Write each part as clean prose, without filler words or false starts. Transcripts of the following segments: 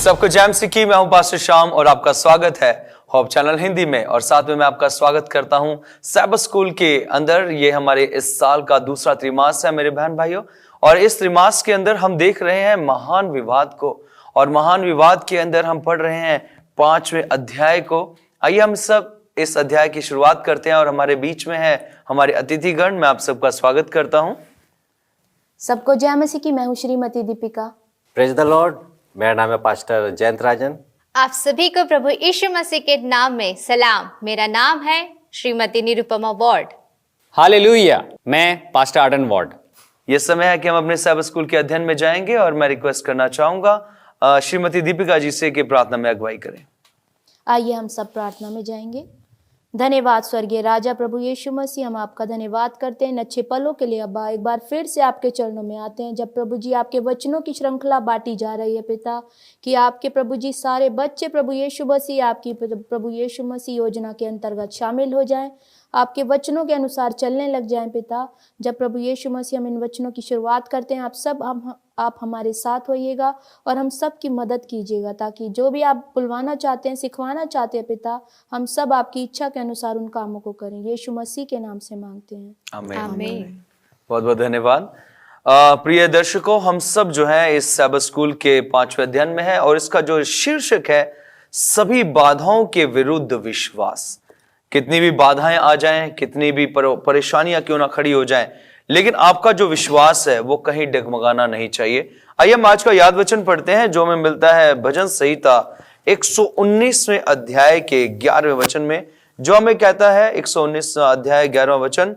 सबको जैम सिक्की। मैं हूं पास्टर श्याम और आपका स्वागत है होप चैनल हिंदी में। और साथ में मैं आपका स्वागत करता हूं सैबथ स्कूल के अंदर। ये हमारे इस साल का दूसरा त्रिमास है मेरे बहन भाइयों। और इस त्रिमास के अंदर हम देख रहे हैं महान विवाद को, और महान विवाद के अंदर हम पढ़ रहे हैं 5वें अध्याय को। आइए हम सब इस अध्याय की शुरुआत करते हैं। और हमारे बीच में है हमारे अतिथिगण। मैं आप सबका स्वागत करता हूं। सबको जय मसीह की। मैं हूं Shrimati Deepika. Praise the Lord. मेरा नाम है पास्टर जयंत राजन। आप सभी को प्रभु यीशु मसीह के नाम में सलाम। मेरा नाम है श्रीमती निरुपमा वॉर्ड। हालेलुया। मैं पास्टर आर्डन वॉर्ड। ये समय है कि हम अपने सैबथ स्कूल के अध्ययन में जाएंगे। और मैं रिक्वेस्ट करना चाहूंगा श्रीमती दीपिका जी से कि प्रार्थना में अगुवाई करें। आइए हम सब प्रार्थना में जाएंगे। धन्यवाद स्वर्गीय राजा प्रभु यीशु मसीह, हम आपका धन्यवाद करते हैं इन अच्छे पलों के लिए। अब्बा एक बार फिर से आपके चरणों में आते हैं जब प्रभु जी आपके वचनों की श्रृंखला बांटी जा रही है पिता, कि आपके प्रभु जी सारे बच्चे प्रभु यीशु मसीह आपकी प्रभु यीशु मसीह योजना के अंतर्गत शामिल हो जाएं, आपके वचनों के अनुसार चलने लग जाएं पिता। जब प्रभु यीशु मसीह हम इन वचनों की शुरुआत करते हैं, आप हमारे साथ होइएगा और हम सब की मदद कीजिएगा, ताकि जो भी आप बुलवाना चाहते हैं, सिखवाना चाहते हैं पिता, हम सब आपकी इच्छा के अनुसार उन कामों को करें। यीशु मसीह के नाम से मांगते हैं, आमीन। बहुत बहुत धन्यवाद। प्रिय दर्शकों, हम सब जो है इस सैबथ स्कूल के 5वें अध्ययन में है। और इसका जो शीर्षक है सभी बाधाओं के विरुद्ध विश्वास। कितनी भी बाधाएं आ जाएं, कितनी भी परेशानियां क्यों ना खड़ी हो जाएं, लेकिन आपका जो विश्वास है वो कहीं डगमगाना नहीं चाहिए। आइए हम आज का याद वचन पढ़ते हैं जो हमें मिलता है भजन संहिता 119वें अध्याय के 11वें वचन में, जो हमें कहता है 119वां अध्याय 11वां वचन,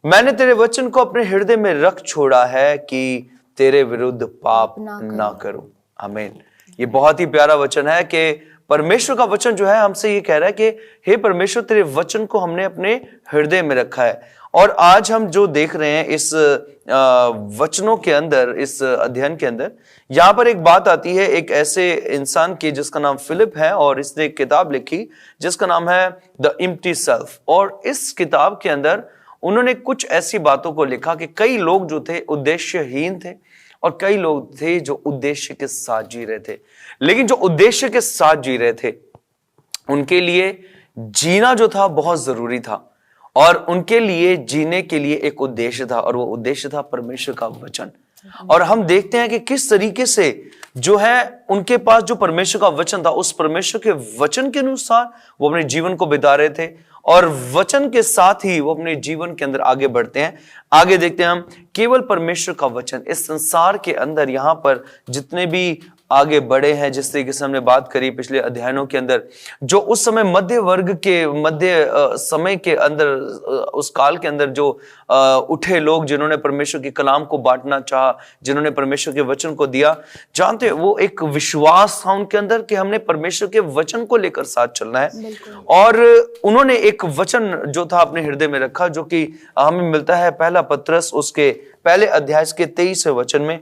मैंने तेरे वचन को अपने हृदय में रख छोड़ा है कि तेरे विरुद्ध पाप ना करूं। आमीन। ये बहुत ही प्यारा वचन है कि परमेश्वर का वचन जो है हमसे ये कह रहा है कि हे परमेश्वर, तेरे वचन को हमने अपने हृदय में रखा है। और आज हम जो देख रहे हैं इस वचनों के अंदर, इस अध्ययन के अंदर, यहां पर एक बात आती है एक ऐसे इंसान की जिसका नाम फिलिप है। और इसने एक किताब लिखी जिसका नाम है द एम्प्टी सेल्फ। और इस किताब के अंदर उन्होंने कुछ ऐसी बातों को लिखा कि कई लोग जो थे उद्देश्यहीन थे और कई लोग थे जो उद्देश्य के साथ जी रहे थे। लेकिन जो उद्देश्य के साथ जी रहे थे उनके लिए जीना जो था बहुत जरूरी था। और उनके लिए जीने के लिए एक उद्देश्य था, और वो उद्देश्य था परमेश्वर का वचन। और हम देखते हैं कि किस तरीके से जो है उनके पास जो परमेश्वर का वचन था, उस परमेश्वर के वचन के अनुसार वो अपने जीवन को बिता रहे थे। और वचन के साथ ही वो अपने जीवन के अंदर आगे बढ़ते हैं। आगे देखते हैं हम, केवल परमेश्वर का वचन इस संसार के अंदर, यहां पर जितने भी आगे बढ़े हैं, जिस तरीके से हमने बात करी पिछले अध्ययनों के अंदर, जो उस समय मध्य वर्ग के मध्य समय के अंदर, उस काल के अंदर जो उठे लोग जिन्होंने परमेश्वर के कलाम को बांटना चाहा, जिन्होंने परमेश्वर के वचन को दिया, जानते वो एक विश्वास था उनके अंदर कि हमने परमेश्वर के वचन को लेकर साथ चलना है। और उन्होंने एक वचन जो था अपने हृदय में रखा, जो कि हमें मिलता है पहला पत्रस उसके पहले अध्याय के 23वें वचन में।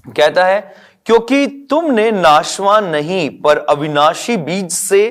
कहता है, क्योंकि तुमने नाशवान नहीं पर अविनाशी बीज से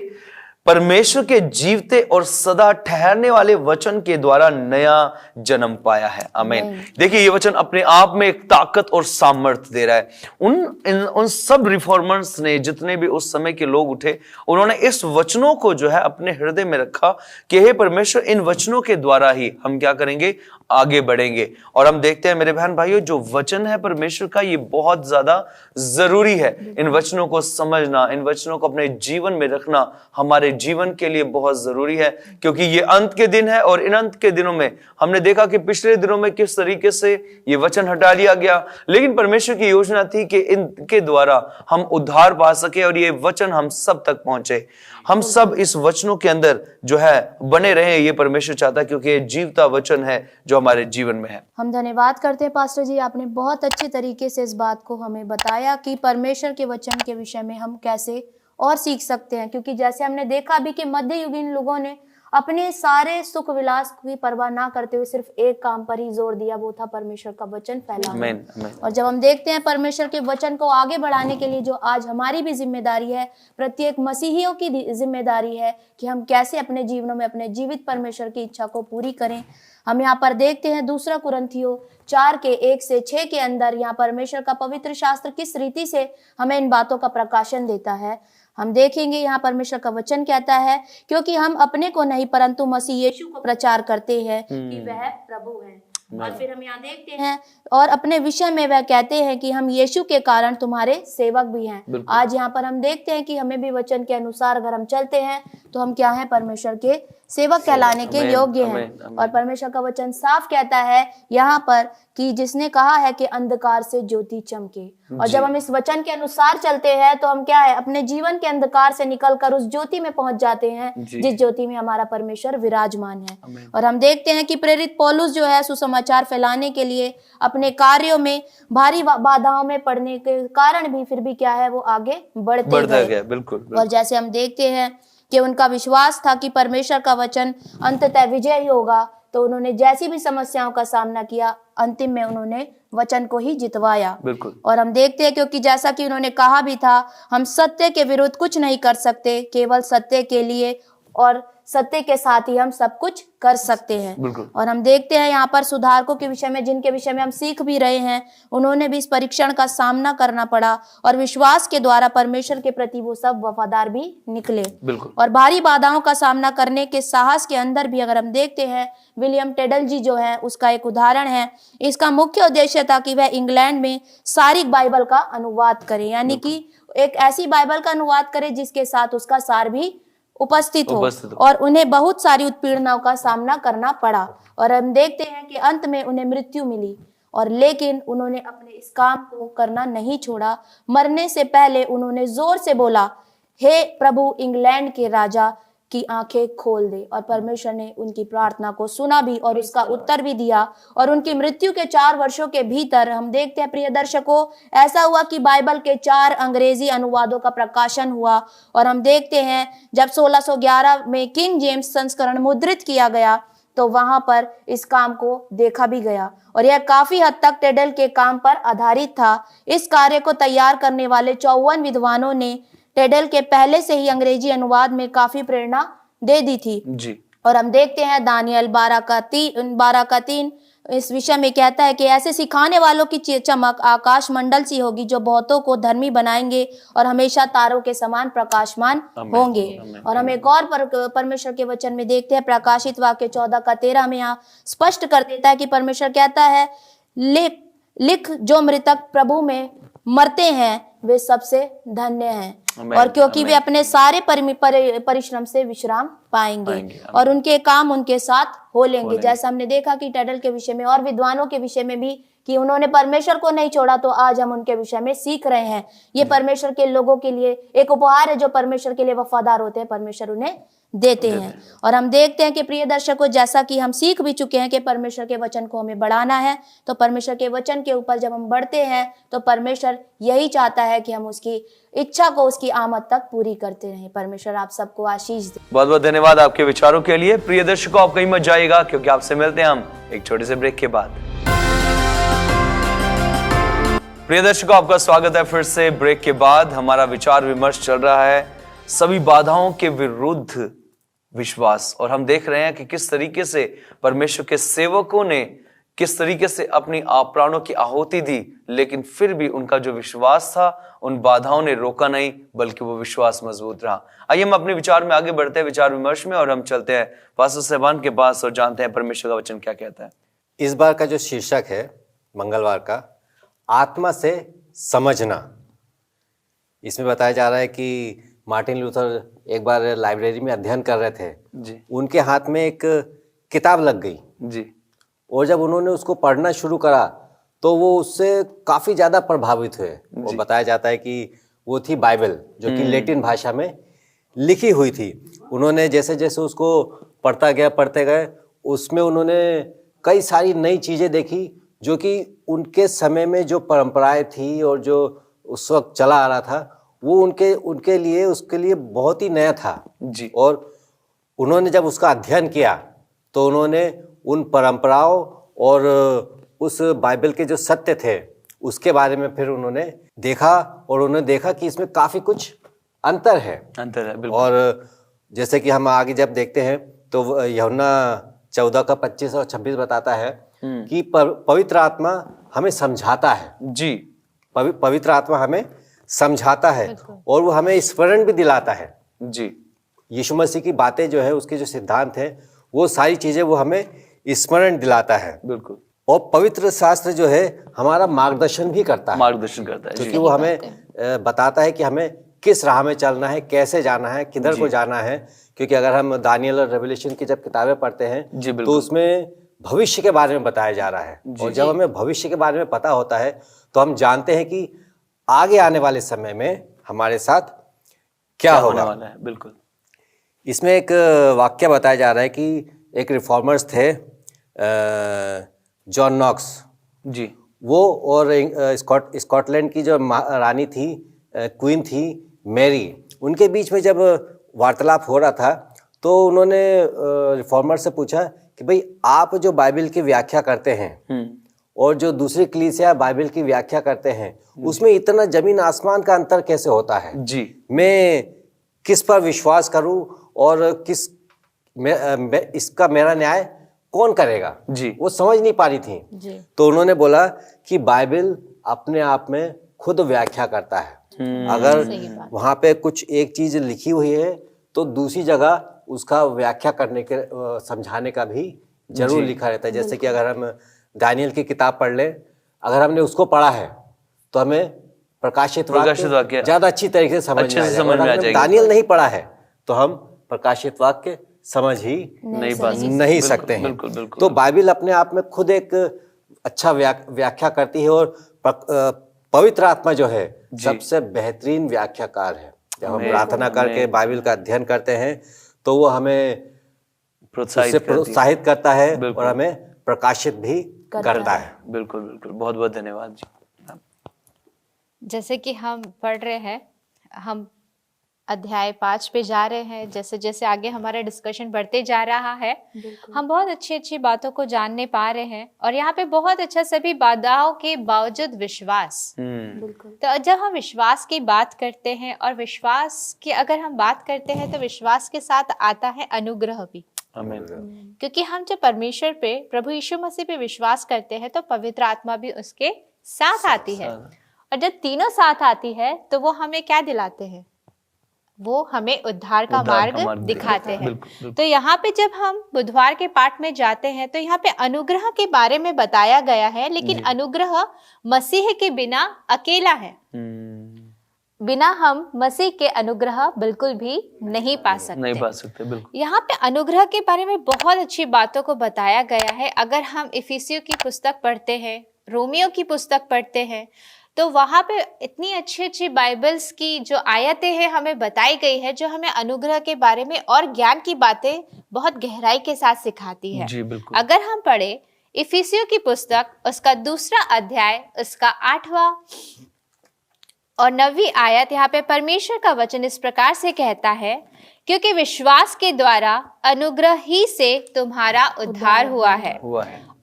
परमेश्वर के जीवते और सदा ठहरने वाले वचन के द्वारा नया जन्म पाया है। आमीन। देखिए, ये वचन अपने आप में एक ताकत और सामर्थ्य दे रहा है। उन सब रिफॉर्मर्स ने, जितने भी उस समय के लोग उठे, उन्होंने इस वचनों को जो है अपने हृदय में रखा कि हे परमेश्वर, इन वचनों के द्वारा ही हम क्या करेंगे, आगे बढ़ेंगे। और हम देखते हैं मेरे बहन भाइयों, जो वचन है परमेश्वर का, ये बहुत ज्यादा जरूरी है। इन वचनों को समझना, इन वचनों को अपने जीवन में रखना हमारे जीवन के लिए बहुत जरूरी है, क्योंकि ये अंत के दिन है। और इन अंत के दिनों में हमने देखा कि पिछले दिनों में किस तरीके से ये वचन हटा लिया गया, लेकिन परमेश्वर की योजना थी कि इनके द्वारा हम उद्धार पा सके और ये वचन हम सब तक पहुंचे। हम सब इस वचनों के अंदर जो है बने रहे, ये परमेश्वर चाहता है, क्योंकि ये जीवता वचन है जो हमारे जीवन में है। हम धन्यवाद करते हैं पास्टर जी, आपने बहुत अच्छे तरीके से इस बात को हमें बताया कि परमेश्वर के वचन के विषय में हम कैसे और सीख सकते हैं। क्योंकि जैसे हमने देखा भी कि मध्य युगीन लोगों ने अपने सारे सुख विलास की परवाह ना करते हुए सिर्फ एक काम पर ही जोर दिया, वो था परमेश्वर का वचन फैलाना। और जब हम देखते हैं परमेश्वर के वचन को आगे बढ़ाने के लिए, जो आज हमारी भी जिम्मेदारी है, प्रत्येक मसीहियों की जिम्मेदारी है कि हम कैसे अपने जीवनों में अपने जीवित परमेश्वर की इच्छा को पूरी करें। हम यहाँ पर देखते हैं दूसरा कुरिन्थियों 4 के 1 से 6 के अंदर यहाँ परमेश्वर का पवित्र शास्त्र किस रीति से हमें इन बातों का प्रकाशन देता है। हम देखेंगे यहाँ परमेश्वर का वचन कहता है, क्योंकि हम अपने को नहीं परंतु मसीह यीशु को प्रचार करते हैं कि वह प्रभु है। और फिर हम यहाँ देखते हैं और अपने विषय में वह कहते हैं कि हम यीशु के कारण तुम्हारे सेवक भी हैं। आज यहाँ पर हम देखते हैं कि हमें भी वचन के अनुसार अगर हम चलते हैं तो हम क्या हैं, परमेश्वर के सेवक कहलाने के योग्य हैं। और परमेश्वर का वचन साफ कहता है यहाँ पर कि जिसने कहा है कि अंधकार से ज्योति चमके। और जब हम इस वचन के अनुसार चलते हैं तो हम क्या है, अपने जीवन के अंधकार से निकलकर उस ज्योति में पहुंच जाते हैं जिस ज्योति में हमारा परमेश्वर विराजमान है। और हम देखते हैं कि प्रेरित पौलुस जो है सुसमाचार फैलाने के लिए अपने कार्यों में भारी बाधाओं में पड़ने के कारण भी फिर भी क्या है, वो आगे बढ़ते गए। बिल्कुल। और जैसे हम देखते हैं कि उनका विश्वास था कि परमेश्वर का वचन अंततः विजयी होगा, तो उन्होंने जैसी भी समस्याओं का सामना किया, अंतिम में उन्होंने वचन को ही जितवाया। और हम देखते हैं क्योंकि जैसा कि उन्होंने कहा भी था, हम सत्य के विरुद्ध कुछ नहीं कर सकते, केवल सत्य के लिए और सत्य के साथ ही हम सब कुछ कर सकते हैं। और हम देखते हैं यहाँ पर सुधारकों के विषय में, जिनके विषय में हम सीख भी रहे हैं, उन्होंने भी इस परीक्षण का सामना करना पड़ा और विश्वास के द्वारा परमेश्वर के प्रति वो सब वफादार भी निकले। और भारी बाधाओं का सामना करने के साहस के अंदर भी अगर हम देखते हैं, विलियम टेडल जी जो है उसका एक उदाहरण है। इसका मुख्य उद्देश्य था कि वह इंग्लैंड में सारी बाइबल का अनुवाद करे, यानी कि एक ऐसी बाइबल का अनुवाद करे जिसके साथ उसका सार भी उपस्थित हो। और उन्हें बहुत सारी उत्पीड़नाओं का सामना करना पड़ा और हम देखते हैं कि अंत में उन्हें मृत्यु मिली। और लेकिन उन्होंने अपने इस काम को करना नहीं छोड़ा। मरने से पहले उन्होंने जोर से बोला, हे प्रभु इंग्लैंड के राजा की आंखें खोल दे। और परमेश्वर ने उनकी प्रार्थना को सुना भी और उसका उत्तर भी दिया। और उनकी मृत्यु के 4 वर्षों के भीतर हम देखते हैं प्रिय दर्शकों, ऐसा हुआ कि बाइबल के 4 अंग्रेजी अनुवादों का प्रकाशन हुआ। और हम देखते हैं जब 1611 में किंग जेम्स संस्करण मुद्रित किया गया तो वहां पर इस काम को देखा भी गया और यह काफी हद तक टेडल के काम पर आधारित था। इस कार्य को तैयार करने वाले 54 विद्वानों ने टेडल के पहले से ही अंग्रेजी अनुवाद में काफी प्रेरणा दे दी थी जी। और हम देखते हैं दानियल 12 का 3 इस विषय में कहता है कि ऐसे सिखाने वालों की चमक आकाश मंडल सी होगी जो बहुतों को धर्मी बनाएंगे और हमेशा तारों के समान प्रकाशमान होंगे। और हम एक और परमेश्वर के वचन में देखते हैं, प्रकाशित वाक्य 14 का 13 में यहाँ स्पष्ट कर देता है कि परमेश्वर कहता है, लिख जो मृतक प्रभु में मरते हैं वे सबसे धन्य हैं और क्योंकि वे अपने सारे परिश्रम से विश्राम पाएंगे और उनके काम उनके साथ हो लेंगे। जैसा हमने देखा कि टेडल के विषय में और विद्वानों के विषय में भी कि उन्होंने परमेश्वर को नहीं छोड़ा, तो आज हम उनके विषय में सीख रहे हैं। ये परमेश्वर के लोगों के लिए एक उपहार है, जो परमेश्वर के लिए वफादार होते हैं परमेश्वर उन्हें देते हैं। और हम देखते हैं कि प्रिय दर्शकों, जैसा कि हम सीख भी चुके हैं कि परमेश्वर के वचन को हमें बढ़ाना है, तो परमेश्वर के वचन के ऊपर जब हम बढ़ते हैं तो परमेश्वर यही चाहता है कि हम उसकी इच्छा को उसकी आमद तक पूरी करते रहें। परमेश्वर आप सबको आशीष दे। बहुत बहुत धन्यवाद आपके विचारों के लिए। प्रिय दर्शकों, आप कहीं मत जाइएगा क्योंकि आपसे मिलते हैं हम एक छोटे से ब्रेक के बाद। प्रिय दर्शकों, आपका स्वागत है फिर से ब्रेक के बाद। हमारा विचार विमर्श चल रहा है सभी बाधाओं के विरुद्ध विश्वास, और हम देख रहे हैं कि किस तरीके से परमेश्वर के सेवकों ने किस तरीके से अपनी प्राणों की आहुति दी, लेकिन फिर भी उनका जो विश्वास था उन बाधाओं ने रोका नहीं, बल्कि वो विश्वास मजबूत रहा। आइए हम अपने विचार में आगे बढ़ते हैं, विचार विमर्श में, और हम चलते हैं पास्टर साहबान के पास और जानते हैं परमेश्वर का वचन क्या कहता है। इस बार का जो शीर्षक है मंगलवार का, आत्मा से समझना। इसमें बताया जा रहा है कि मार्टिन लूथर एक बार लाइब्रेरी में अध्ययन कर रहे थे जी। उनके हाथ में एक किताब लग गई जी, और जब उन्होंने उसको पढ़ना शुरू करा तो वो उससे काफ़ी ज़्यादा प्रभावित हुए। और बताया जाता है कि वो थी बाइबल, जो कि लैटिन भाषा में लिखी हुई थी। उन्होंने जैसे जैसे उसको पढ़ते गए, उसमें उन्होंने कई सारी नई चीज़ें देखी जो कि उनके समय में जो परंपराएं थी और जो उस वक्त चला आ रहा था, वो उसके लिए बहुत ही नया था जी। और उन्होंने जब उसका अध्ययन किया तो उन्होंने उन परंपराओं और उस बाइबल के जो सत्य थे उसके बारे में फिर उन्होंने देखा, और उन्होंने देखा कि इसमें काफ़ी कुछ अंतर है। बिल्कुल। और जैसे कि हम आगे जब देखते हैं तो यूहन्ना 14 का 25 और 26 बताता है कि पवित्र आत्मा हमें समझाता है। जी, पवित्र आत्मा हमें समझाता है और वो हमें स्मरण भी दिलाता है। जी, यीशु मसीह की बातें जो है, उसके जो सिद्धांत है, वो सारी चीजें वो हमें स्मरण दिलाता है। बिल्कुल, और पवित्र शास्त्र जो है हमारा मार्गदर्शन भी करता है, मार्गदर्शन करता है। क्योंकि जी, वो हमें बताता है कि हमें किस राह में चलना है, कैसे जाना है, किधर को जाना है। क्योंकि अगर हम दानियल और रेवलेशन की जब किताबें पढ़ते हैं जी, बिल्कुल। तो उसमें भविष्य के बारे में बताया जा रहा है। और जब हमें भविष्य के बारे में पता होता है तो हम जानते हैं कि आगे आने वाले समय में हमारे साथ क्या होने होगा। वाला है। बिल्कुल, इसमें एक वाक्य बताया जा रहा है कि एक रिफॉर्मर्स थे, जॉन नॉक्स, जी, वो और स्कॉटलैंड की जो रानी थी, क्वीन थी मैरी, उनके बीच में जब वार्तालाप हो रहा था तो उन्होंने रिफॉर्मर से पूछा कि भाई आप जो बाइबल की व्याख्या करते हैं और जो दूसरी कलीसिया बाइबल की व्याख्या करते हैं, उसमें इतना जमीन आसमान का अंतर कैसे होता है। जी, मैं किस पर विश्वास करूं और इसका मेरा न्याय कौन करेगा। जी, वो समझ नहीं पा रही थी। जी, तो उन्होंने बोला कि बाइबल अपने आप में खुद व्याख्या करता है। अगर वहां पे कुछ एक चीज लिखी हुई है तो दूसरी जगह उसका व्याख्या करने के समझाने का भी जरूर लिखा रहता है। जैसे कि अगर हम दानियल की किताब पढ़ लें, अगर हमने उसको पढ़ा है तो हमें प्रकाशित वाक्य ज्यादा अच्छी तरीके से समझ में आ जाएगा। दानियल नहीं पढ़ा है तो हम प्रकाशित वाक्य समझ ही नहीं सकते हैं। बिल्कुल, बिल्कुल। तो बाइबल अपने आप में खुद एक अच्छा व्याख्या करती है और पवित्र आत्मा जो है सबसे बेहतरीन व्याख्याकार है। जब हम प्रार्थना करके बाइबल का अध्ययन करते हैं तो वो हमें प्रोत्साहित करता है और हमें प्रकाशित भी करता है। बिल्कुल, बिल्कुल, बहुत बहुत धन्यवाद जी। जैसे कि हम पढ़ रहे हैं, हम अध्याय 5 पे जा रहे हैं। जैसे जैसे आगे हमारा डिस्कशन बढ़ते जा रहा है, हम बहुत अच्छी अच्छी बातों को जानने पा रहे हैं। और यहाँ पे बहुत अच्छा, सभी बाधाओं के बावजूद विश्वास। तो जब हम विश्वास की बात करते हैं और विश्वास की अगर हम बात करते हैं तो विश्वास के साथ आता है अनुग्रह भी। क्योंकि हम जब परमेश्वर पे, प्रभु यीशु मसीह पे विश्वास करते हैं तो पवित्र आत्मा भी उसके साथ आती है। और जब तीनों साथ आती है तो वो हमें क्या दिलाते हैं? वो हमें उद्धार का मार्ग दिखाते हैं। तो यहाँ पे जब हम बुधवार के पाठ में जाते हैं तो यहाँ पे अनुग्रह के बारे में बताया गया है, लेकिन अनुग्रह मसीह के बिना अकेला है। बिना हम मसीह के अनुग्रह बिल्कुल भी नहीं पा सकते। बिल्कुल। यहाँ पे अनुग्रह के बारे में बहुत अच्छी बातों को बताया गया है। अगर हम इफिसियों की पुस्तक पढ़ते हैं, रोमियो की पुस्तक पढ़ते हैं, तो वहां पे इतनी अच्छी अच्छी बाइबल्स की जो आयतें हैं हमें बताई गई है, जो हमें अनुग्रह के बारे में और ज्ञान की बातें बहुत गहराई के साथ सिखाती है। जी, बिल्कुल। अगर हम पढ़े इफिसियों की पुस्तक, उसका 2 अध्याय, उसका 8वां और 9वीं आयत, यहाँ पे परमेश्वर का वचन इस प्रकार से कहता है, क्योंकि विश्वास के द्वारा अनुग्रह ही से तुम्हारा उद्धार हुआ है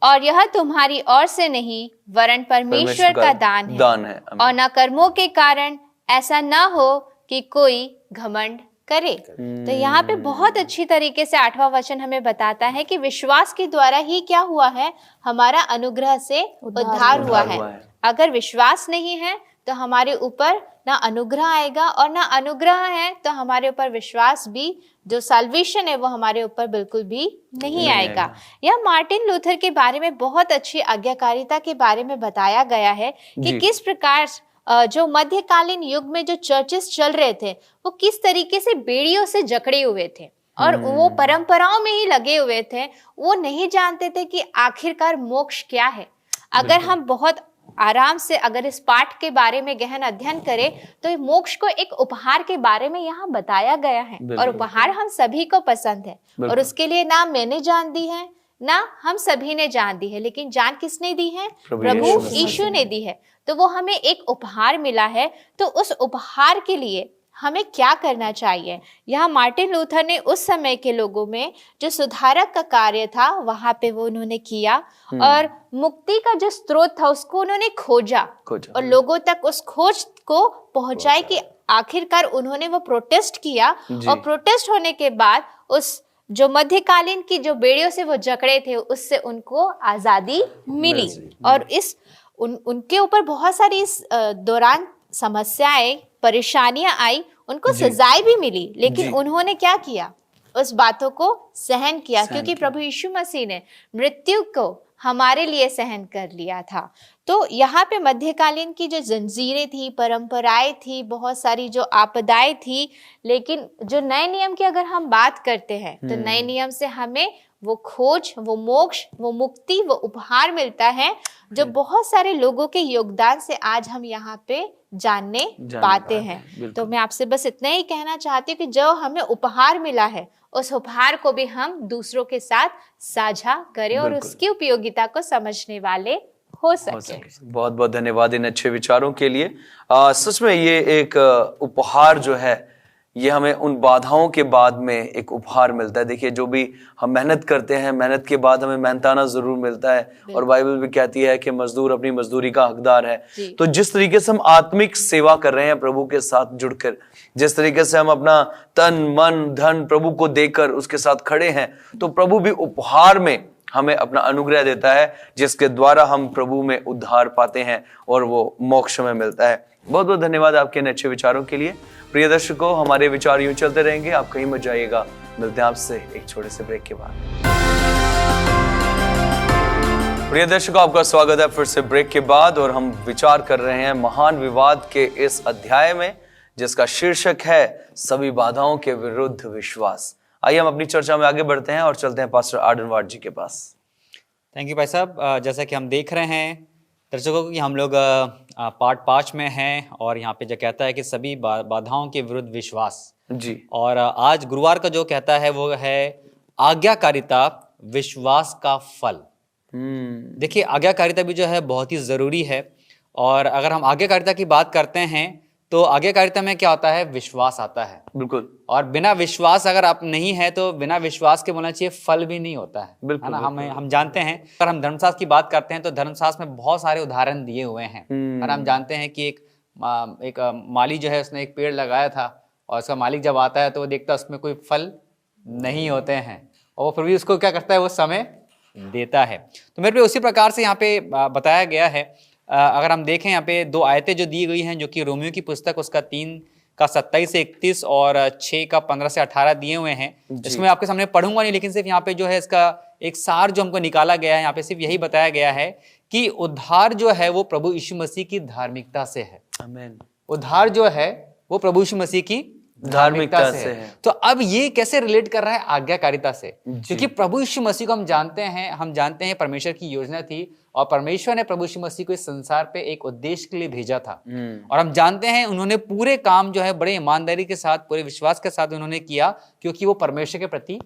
और यह तुम्हारी ओर से नहीं वरन परमेश्वर का दान है और न कर्मों के कारण, ऐसा न हो कि कोई घमंड करे। तो यहाँ पे बहुत अच्छी तरीके से 8वां वचन हमें बताता है कि विश्वास के द्वारा ही क्या हुआ है, हमारा अनुग्रह से उद्धार हुआ है। अगर विश्वास नहीं है तो हमारे ऊपर ना अनुग्रह आएगा, और ना अनुग्रह है तो हमारे ऊपर विश्वास भी, जो साल्वेशन है, वो हमारे ऊपर बिल्कुल भी नहीं आएगा। यह मार्टिन लूथर के बारे में बहुत अच्छी आज्ञाकारिता के बारे में बताया गया है कि किस प्रकार जो मध्यकालीन युग में जो चर्चेस चल रहे थे वो किस तरीके से बेड़ियों से जकड़े हुए थे और वो परंपराओं में ही लगे हुए थे। वो नहीं जानते थे कि आखिरकार मोक्ष क्या है। अगर हम बहुत आराम से अगर इस पाठ के बारे में गहन अध्ययन करें तो मोक्ष को एक उपहार के बारे में यहाँ बताया गया है, और उपहार हम सभी को पसंद है, और उसके लिए ना मैंने जान दी है ना हम सभी ने जान दी है, लेकिन जान किसने दी है? प्रभु यीशु ने दी है। तो वो हमें एक उपहार मिला है, तो उस उपहार के लिए हमें क्या करना चाहिए? यहाँ मार्टिन लूथर ने उस समय के लोगों में जो सुधारक का कार्य था वहां पे वो उन्होंने किया, और मुक्ति का जो स्रोत था उसको उन्होंने खोजा और लोगों तक उस खोज को पहुंचाए कि आखिरकार उन्होंने वो प्रोटेस्ट किया, और प्रोटेस्ट होने के बाद उस जो मध्यकालीन की जो बेड़ियों से वो जकड़े थे उससे उनको आजादी मिली। और उनके ऊपर बहुत सारी इस दौरान समस्याएं, परेशानियां आई, उनको सजाएं भी मिली, लेकिन उन्होंने क्या किया? उस बातों को सहन किया, क्योंकि प्रभु यीशु मसीह ने मृत्यु को हमारे लिए सहन कर लिया था। तो यहाँ पे मध्यकालीन की जो जंजीरें थी, परंपराएं थी, बहुत सारी जो आपदाएं थी, लेकिन जो नए नियम की अगर हम बात करते हैं तो नए नियम से हमें वो खोज, वो मोक्ष, वो मुक्ति, वो उपहार मिलता है जो बहुत सारे लोगों के योगदान से आज हम यहाँ पे जानने पाते हैं। तो मैं आपसे बस इतना ही कहना चाहती हूँ कि जो हमें उपहार मिला है उस उपहार को भी हम दूसरों के साथ साझा करें और उसकी उपयोगिता को समझने वाले हो सके। बहुत बहुत धन्यवाद इन अच्छे विचारों के लिए। सच में ये एक उपहार जो है, ये हमें उन बाधाओं के बाद में एक उपहार मिलता है। देखिए, जो भी हम मेहनत करते हैं, मेहनत के बाद हमें मेहनताना जरूर मिलता है, और बाइबल भी कहती है कि मजदूर अपनी मजदूरी का हकदार है। तो जिस तरीके से हम आत्मिक सेवा कर रहे हैं प्रभु के साथ जुड़कर, जिस तरीके से हम अपना तन मन धन प्रभु को देकर उसके साथ खड़े हैं, तो प्रभु भी उपहार में हमें अपना अनुग्रह देता है, जिसके द्वारा हम प्रभु में उद्धार पाते हैं और वो मोक्ष में मिलता है। बहुत बहुत धन्यवाद आपके इन अच्छे विचारों के लिए। प्रिय दर्शकों, हमारे विचार यूं चलते रहेंगे, आप कहीं मत जाइएगा। मिलते हैं आपसे एक छोटे से ब्रेक के बाद। प्रिय दर्शकों, आपका स्वागत है फिर से ब्रेक के बाद, और हम विचार कर रहे हैं महान विवाद के इस अध्याय में, जिसका शीर्षक है सभी बाधाओं के विरुद्ध विश्वास। आइए हम अपनी चर्चा में आगे बढ़ते हैं और चलते हैं पास्टर आर्डन वार्ड जी के पास। थैंक यू भाई साहब। जैसा कि हम देख रहे हैं दर्शकों कि हम लोग पार्ट 5 में हैं, और यहाँ पे जो कहता है कि सभी बाधाओं के विरुद्ध विश्वास जी। और आज गुरुवार का जो कहता है वो है आज्ञाकारिता विश्वास का फल। देखिए, आज्ञाकारिता भी जो है बहुत ही ज़रूरी है, और अगर हम आज्ञाकारिता की बात करते हैं तो आज्ञाकारिता में क्या होता है? विश्वास आता है। बिल्कुल। और बिना विश्वास अगर आप नहीं है तो बिना विश्वास के बोलना चाहिए फल भी नहीं होता है। बिल्कुल, है ना? हम जानते हैं, अगर हम धर्मशास्त्र की बात करते हैं तो धर्मशास्त्र में बहुत सारे उदाहरण दिए हुए हैं। और हम जानते हैं कि एक माली जो है उसने एक पेड़ लगाया था, और उसका मालिक जब आता है तो वो देखता है उसमें कोई फल नहीं होते हैं, और फिर भी उसको क्या करता है? वो समय देता है। तो मेरे पे उसी प्रकार से यहाँ पे बताया गया है। अगर हम देखें यहाँ पे 2 आयतें जो दी गई हैं, जो कि रोमियो की पुस्तक उसका 3 का 27 से 31 और 6 का 15 से 18 दिए हुए हैं। इसको मैं आपके सामने पढ़ूंगा नहीं, लेकिन सिर्फ यहाँ पे जो है इसका एक सार जो हमको निकाला गया है, यहाँ पे सिर्फ यही बताया गया है कि उद्धार जो है वो प्रभु यीशु मसीह की धार्मिक्ता से है। आमीन। उद्धार जो है वो प्रभु यीशु मसीह की धार्मिकता से है। तो अब ये कैसे रिलेट कर रहा है आज्ञाकारिता से? क्योंकि प्रभु यीशु मसीह को हम जानते हैं परमेश्वर की योजना थी, और परमेश्वर ने प्रभु यीशु मसीह को इस संसार पे एक उद्देश्य के लिए भेजा था। और हम जानते हैं उन्होंने पूरे काम जो है बड़े ईमानदारी के साथ, पूरे विश्वास के साथ उन्होंने किया, क्योंकि वो परमेश्वर के प्रति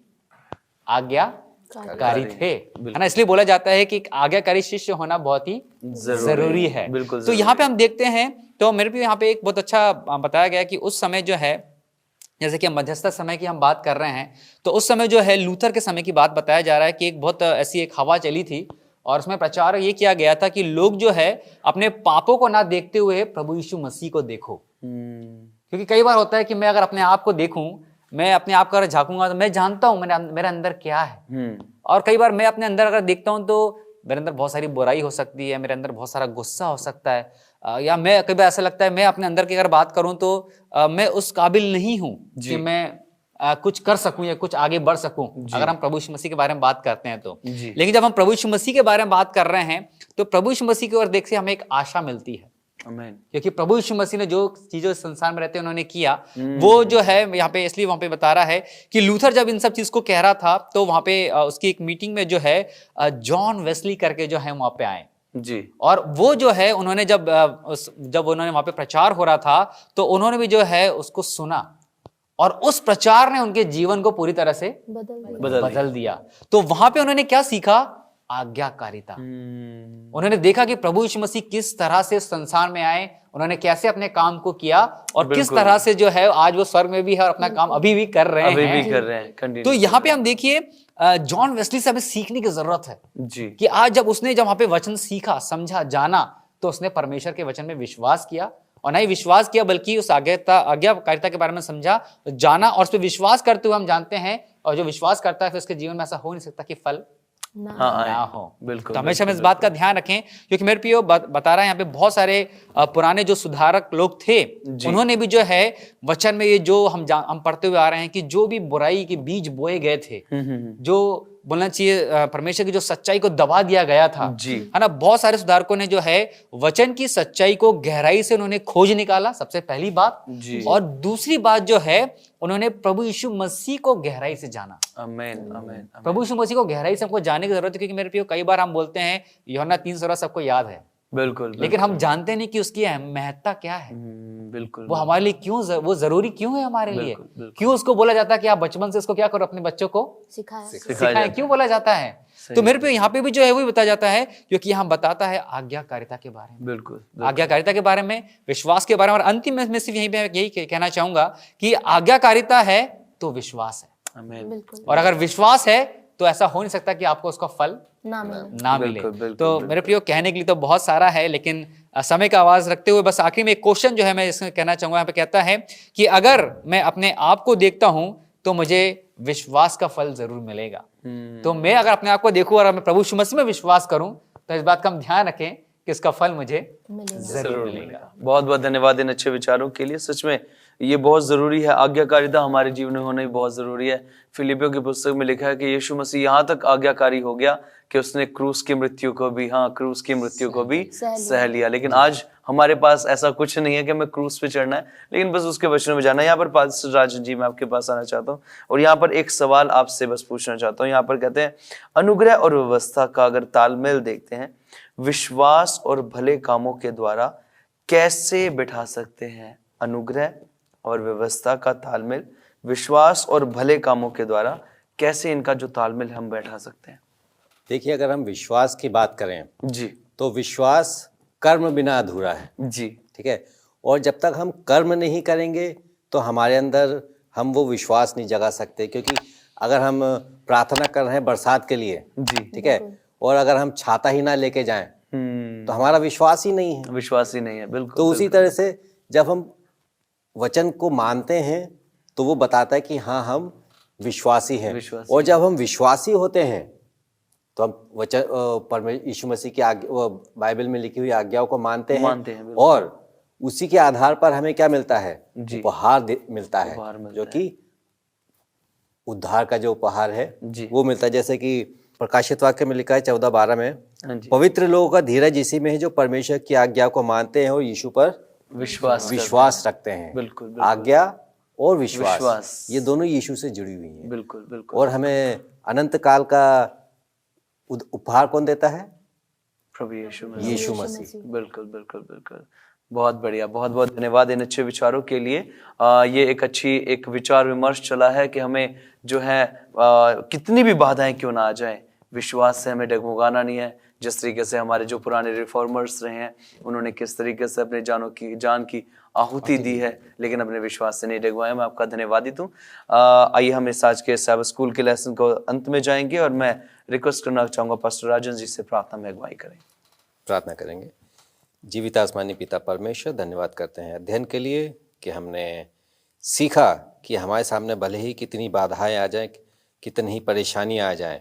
आज्ञाकारी थे, है ना? इसलिए बोला जाता है कि एक आज्ञाकारी शिष्य होना बहुत ही जरूरी है। तो यहाँ पे हम देखते हैं, तो मेरे पे यहाँ पे एक बहुत अच्छा बताया गया कि उस समय जो है, जैसे कि हम मध्यस्थ समय की हम बात कर रहे हैं, तो उस समय जो है लूथर के समय की बात बताया जा रहा है कि एक बहुत ऐसी एक हवा चली थी, और उसमें प्रचार ये किया गया था कि लोग जो है अपने पापों को ना देखते हुए प्रभु यीशु मसीह को देखो। क्योंकि कई बार होता है कि मैं अगर अपने आप को देखूं, मैं अपने आप को अगर झांकूंगा तो मैं जानता हूं मेरे अंदर क्या है। और कई बार मैं अपने अंदर अगर देखता हूं तो मेरे अंदर बहुत सारी बुराई हो सकती है, मेरे अंदर बहुत सारा गुस्सा हो सकता है, या मैं कई बार ऐसा लगता है मैं अपने अंदर की अगर बात करूं तो मैं उस काबिल नहीं हूं कि मैं कुछ कर सकूं या कुछ आगे बढ़ सकूं, अगर हम प्रभु यीशु मसीह के बारे में बात करते हैं तो। लेकिन जब हम प्रभु यीशु मसीह के बारे में बात कर रहे हैं तो प्रभु यीशु मसीह की ओर देख से हमें एक आशा मिलती है। आमीन। क्योंकि प्रभु यीशु मसीह ने जो चीजों संसार में रहते हैं उन्होंने किया, वो जो है यहाँ पे इसलिए वहां पे बता रहा है कि लूथर जब इन सब चीज को कह रहा था तो वहां पे उसकी एक मीटिंग में जो है जॉन वेस्ली करके जो है वहां पे आए जी। और वो जो है उन्होंने जब उन्होंने वहां पे प्रचार हो रहा था तो उन्होंने भी जो है उसको सुना, और उस प्रचार ने उनके जीवन को पूरी तरह से बदल दिया। तो वहां पे उन्होंने क्या सीखा? आज्ञाकारिता। उन्होंने देखा कि प्रभु यीशु मसीह किस तरह से संसार में आए, उन्होंने कैसे अपने काम को किया, और किस तरह से जो है आज वो स्वर्ग में भी है और अपना काम अभी भी कर रहे हैं। तो यहाँ पे हम देखिए जॉन वेस्ली से हमें सीखने की जरूरत है जी, कि आज जब वहां पे वचन सीखा, समझा, जाना, तो उसने परमेश्वर के वचन में विश्वास किया, और नहीं विश्वास किया बल्कि उस आज्ञाकारिता के बारे में समझा, जाना, और उस पर विश्वास करते हुए हम जानते हैं और जो विश्वास करता है फिर उसके जीवन में ऐसा हो नहीं सकता कि फल ना हाँ ना आए। हो। बिल्कुल तो हमेशा हम इस बात का ध्यान रखें, क्योंकि मेरे प्रियो बता रहा है यहाँ पे बहुत सारे पुराने जो सुधारक लोग थे, उन्होंने भी जो है वचन में ये जो हम पढ़ते हुए आ रहे हैं कि जो भी बुराई के बीज बोए गए थे, जो बोलना चाहिए परमेश्वर की जो सच्चाई को दबा दिया गया था, जी। है ना, बहुत सारे सुधारकों ने जो है वचन की सच्चाई को गहराई से उन्होंने खोज निकाला, सबसे पहली बात। जी। और दूसरी बात जो है, उन्होंने प्रभु यीशु मसीह को गहराई से जाना। आमीन आमीन आमीन। प्रभु यीशु मसीह को गहराई से हमको जानने की जरूरत है, क्योंकि मेरे प्रियो कई बार हम बोलते हैं यूहन्ना 3:16 सबको याद है, बिल्कुल लेकिन हम जानते नहीं कि उसकी महत्ता क्या है, बिल्कुल वो हमारे लिए क्यों वो जरूरी क्यों है हमारे लिए, बिल्कुल, बिल्कुल। क्यों उसको बोला जाता है कि आप बचपन से इसको क्या करो, अपने बच्चों को सिखाया सिखाएं, क्यों बोला जाता है। तो मेरे पे यहाँ पे भी जो है वो बताया जाता है, क्योंकि यहाँ बताता है आज्ञाकारिता के बारे में, बिल्कुल आज्ञाकारिता के बारे में, विश्वास के बारे में। और अंतिम में सिर्फ यही कहना चाहूंगा कि आज्ञाकारिता है तो विश्वास है, आमीन। बिल्कुल और अगर विश्वास है तो ऐसा हो नहीं सकता कि आपको उसका फल ना मिले। ना मिले। बिल्कुल, बिल्कुल, तो मेरे प्रियो कहने के लिए तो बहुत सारा है, लेकिन समय का आवाज रखते हुए बस आखिर में एक क्वेश्चन जो है मैं इसमें कहना चाहूंगा। यहाँ पे कहता है कि अगर मैं अपने आप को देखता हूं तो मुझे विश्वास का फल जरूर मिलेगा। तो मैं अगर अपने आप को देखूं और मैं प्रभु यीशु मसीह में विश्वास करूं तो इस बात का हम ध्यान रखें कि इसका फल मुझे मिलेगा। जरूर मिलेगा। बहुत बहुत धन्यवाद इन अच्छे विचारों के लिए। सच में ये बहुत जरूरी है, आज्ञाकारिता हमारे जीवन में होना ही बहुत जरूरी है। फिलिपियों की पुस्तक में लिखा है कि यीशु मसीह यहाँ तक आज्ञाकारी हो गया कि उसने क्रूस की मृत्यु को भी सह लिया। लेकिन आज हमारे पास ऐसा कुछ नहीं है कि हमें क्रूस पे चढ़ना है, लेकिन बस उसके वचनों में जाना है। यहाँ पर पास्टर राजन जी मैं आपके पास आना चाहता हूँ और यहाँ पर एक सवाल आपसे बस पूछना चाहता हूँ। यहाँ पर कहते हैं अनुग्रह और व्यवस्था का अगर तालमेल देखते हैं, विश्वास और भले कामों के द्वारा कैसे बिठा सकते हैं? अनुग्रह और व्यवस्था का तालमेल, विश्वास और भले कामों के द्वारा कैसे इनका जो तालमेल हम बैठा सकते हैं? देखिए, अगर हम विश्वास की बात करें जी तो विश्वास कर्म बिना अधूरा है, जी ठीक है। और जब तक हम कर्म नहीं करेंगे तो हमारे अंदर हम वो विश्वास नहीं जगा सकते, क्योंकि अगर हम प्रार्थना कर रहे हैं बरसात के लिए, जी ठीक है, और अगर हम छाता ही ना लेके जाएं तो हमारा विश्वास ही नहीं है। विश्वास ही नहीं है। बिल्कुल। तो उसी तरह से जब हम वचन को मानते हैं तो वो बताता है कि हाँ हम विश्वासी हैं। विश्वासी और जब हम विश्वासी होते हैं तो हम वचन यीशु मसीह की बाइबल में लिखी हुई आज्ञाओं को मानते हैं बिल्कुल। और उसी के आधार पर हमें क्या मिलता है? जी। उपहार मिलता है, उपहार मिलता जो कि उद्धार का जो उपहार है जी। वो मिलता है। जैसे कि प्रकाशित वाक्य में लिखा है 14:12 में, हाँ जी। पवित्र लोगों का धीरज इसी में है जो परमेश्वर की आज्ञा को मानते हैं और यीशु पर विश्वास रखते हैं। बिल्कुल, बिल्कुल। आज्ञा और विश्वास, विश्वास। ये दोनों यीशु से जुड़ी हुई हैं। बिल्कुल बिल्कुल। और हमें अनंत काल का उपहार कौन देता है? प्रभु यीशु मसीह। यीशु मसीह। बिल्कुल बिल्कुल बिल्कुल। बहुत बढ़िया, बहुत बहुत धन्यवाद इन अच्छे विचारों के लिए। ये एक विचार विमर्श चला है कि हमें जो है कितनी भी बाधाएं क्यों ना आ जाएं, विश्वास से हमें डगमगाना नहीं है। जिस तरीके से हमारे जो पुराने रिफॉर्मर्स रहे हैं, उन्होंने किस तरीके से अपने जान की आहुति दी है, लेकिन अपने विश्वास से नहीं डगवाया। मैं आपका धन्यवादित हूँ। आइए हम इस आज के साबत स्कूल के लेसन को अंत में जाएंगे और मैं रिक्वेस्ट करना चाहूँगा पास्टर राजन जी से प्रार्थना में अगुवाई करें। प्रार्थना करेंगे। जीवित आसमानी पिता परमेश्वर, धन्यवाद करते हैं अध्ययन के लिए कि हमने सीखा कि हमारे सामने भले ही कितनी बाधाएं आ जाएं, कितनी ही परेशानियां आ जाएं,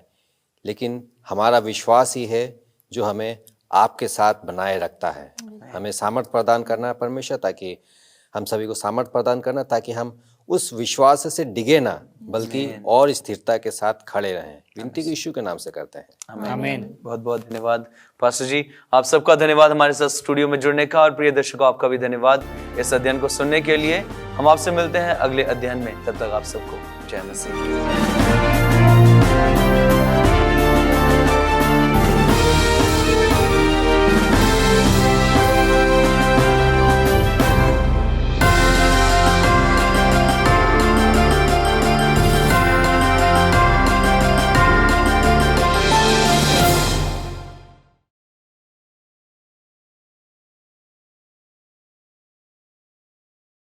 लेकिन हमारा विश्वास ही है जो हमें आपके साथ बनाए रखता है। हमें सामर्थ्य प्रदान करना है परमेश्वर, ताकि हम सभी को सामर्थ्य प्रदान करना, ताकि हम उस विश्वास से डिगे ना, बल्कि और स्थिरता के साथ खड़े रहें। विनती यीशु के नाम से करते हैं, आमीन। बहुत बहुत धन्यवाद पास्टर जी, आप सबका धन्यवाद हमारे साथ स्टूडियो में जुड़ने का, और प्रिय दर्शकों आपका भी धन्यवाद इस अध्ययन को सुनने के लिए। हम आपसे मिलते हैं अगले अध्ययन में, तब तक आप सबको जय मसीह।